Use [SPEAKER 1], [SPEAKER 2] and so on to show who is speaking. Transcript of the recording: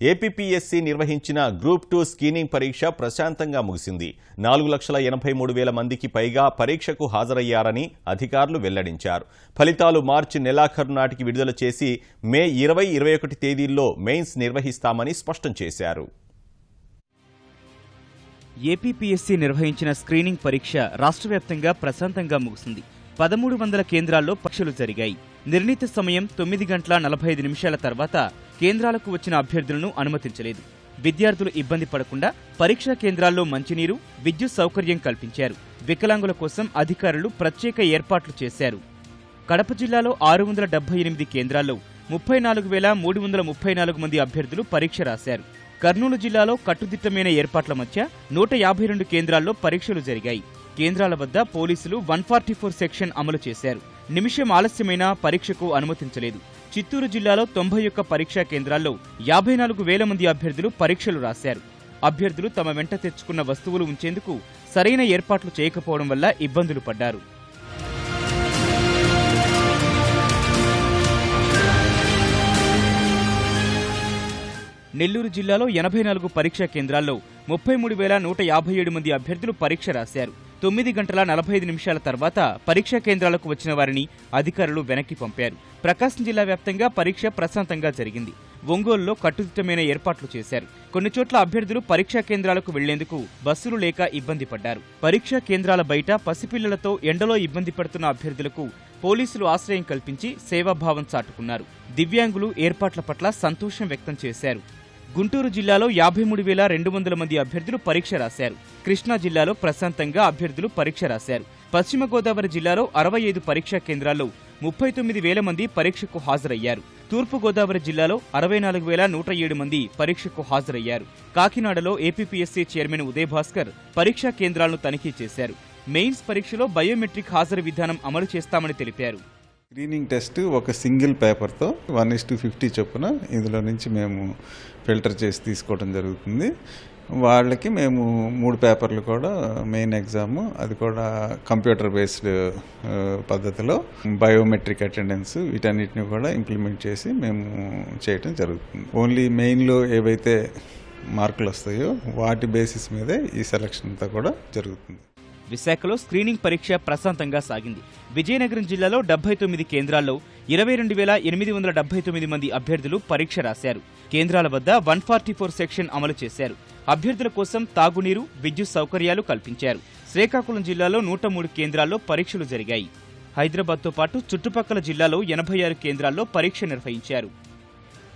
[SPEAKER 1] APPSC నిర్వహించిన group 2 screening పరీక్ష ప్రశాంతంగా ముగిసింది. 4,83,000 మందికి పైగా పరీక్షకు హాజరయ్యారని అధికారులు వెల్లడించారు. ఫలితాలు మార్చి నెలాఖరు నాటికి విడుదల చేసి మే 20, 21 తేదీల్లో మెయిన్స్ నిర్వహిస్తామని స్పష్టం చేశారు.
[SPEAKER 2] ఏపీపీఎస్సీ నిర్వహించిన స్క్రీనింగ్ పరీక్ష రాష్ట్ర వ్యాప్తంగా ప్రశాంతంగా ముగిసింది. 1300 కేంద్రాల్లో పరీక్షలు జరిగాయి. నిర్ణీత సమయం 9 గంటల 45 నిమిషాల తర్వాత కేంద్రాలకు వచ్చిన అభ్యర్థులను అనుమతించలేదు. విద్యార్థులు ఇబ్బంది పడకుండా పరీక్షా కేంద్రాల్లో మంచినీరు, విద్యుత్ సౌకర్యం కల్పించారు. వికలాంగుల కోసం అధికారులు ప్రత్యేక ఏర్పాట్లు చేశారు. కడప జిల్లాలో 678 కేంద్రాల్లో 34,334 మంది అభ్యర్థులు పరీక్ష రాశారు. కర్నూలు జిల్లాలో కట్టుదిట్టమైన ఏర్పాట్ల మధ్య 152 కేంద్రాల్లో పరీక్షలు జరిగాయి. కేంద్రాల వద్ద పోలీసులు 144 సెక్షన్ అమలు చేశారు. నిమిషం ఆలస్యమైనా పరీక్షకు అనుమతించలేదు. చిత్తూరు జిల్లాలో 91 పరీక్షా కేంద్రాల్లో 54,000 మంది అభ్యర్థులు పరీక్షలు రాశారు. అభ్యర్థులు తమ వెంట తెచ్చుకున్న వస్తువులు ఉంచేందుకు సరైన ఏర్పాట్లు చేయకపోవడం వల్ల ఇబ్బందులు పడ్డారు. నెల్లూరు జిల్లాలో 84 పరీక్షా కేంద్రాల్లో 33,157 మంది అభ్యర్థులు పరీక్ష రాశారు. 9 గంటల 45 నిమిషాల తర్వాత పరీక్షా కేంద్రాలకు వచ్చిన వారిని అధికారులు వెనక్కి పంపారు. ప్రకాశం జిల్లా వ్యాప్తంగా పరీక్ష ప్రశాంతంగా జరిగింది. ఒంగోలులో కట్టుదిట్టమైన ఏర్పాట్లు చేశారు. కొన్ని చోట్ల అభ్యర్థులు పరీక్షా కేంద్రాలకు వెళ్లేందుకు బస్సులు లేక ఇబ్బంది పడ్డారు. పరీక్షా కేంద్రాల బయట పసిపిల్లలతో ఎండలో ఇబ్బంది పడుతున్న అభ్యర్థులకు పోలీసులు ఆశ్రయం కల్పించి సేవాభావం చాటుకున్నారు. దివ్యాంగులు ఏర్పాట్ల పట్ల సంతోషం వ్యక్తం చేశారు. గుంటూరు జిల్లాలో 53,200 మంది అభ్యర్థులు పరీక్ష రాశారు. కృష్ణా జిల్లాలో ప్రశాంతంగా అభ్యర్థులు పరీక్ష రాశారు. పశ్చిమ గోదావరి జిల్లాలో 65 పరీక్షా కేంద్రాల్లో 39,000 మంది పరీక్షకు హాజరయ్యారు. తూర్పు గోదావరి జిల్లాలో 64,107 మంది పరీక్షకు హాజరయ్యారు. కాకినాడలో ఏపీపీఎస్సీ చైర్మన్ ఉదయ్ భాస్కర్ పరీక్షా కేంద్రాలను తనిఖీ చేశారు. మెయిన్స్ పరీక్షలో బయోమెట్రిక్ హాజరు విధానం అమలు చేస్తామని తెలిపారు.
[SPEAKER 3] స్క్రీనింగ్ టెస్ట్ ఒక సింగిల్ పేపర్తో 1:50 చొప్పున ఇందులో నుంచి మేము ఫిల్టర్ చేసి తీసుకోవడం జరుగుతుంది. వాళ్ళకి మేము 3 పేపర్లు కూడా మెయిన్ ఎగ్జామ్, అది కూడా కంప్యూటర్ బేస్డ్ పద్ధతిలో బయోమెట్రిక్ అటెండెన్స్, వీటన్నిటిని కూడా ఇంప్లిమెంట్ చేసి మేము చేయడం జరుగుతుంది. ఓన్లీ మెయిన్లో ఏవైతే మార్కులు వస్తాయో వాటి బేసిస్ మీదే ఈ సెలక్షన్ అంతా కూడా జరుగుతుంది.
[SPEAKER 2] విశాఖలో స్క్రీనింగ్ పరీక్ష ప్రశాంతంగా సాగింది. విజయనగరం జిల్లాలో 79 కేంద్రాల్లో 22,879 మంది అభ్యర్థులు పరీక్ష రాశారు. కేంద్రాల వద్ద 144 సెక్షన్ అమలు చేశారు. అభ్యర్థుల కోసం తాగునీరు, విద్యుత్ సౌకర్యాలు కల్పించారు. శ్రీకాకుళం జిల్లాలో 103 కేంద్రాల్లో పరీక్షలు జరిగాయి. హైదరాబాద్తో పాటు చుట్టుపక్కల జిల్లాలో 86 కేంద్రాల్లో పరీక్ష నిర్వహించారు.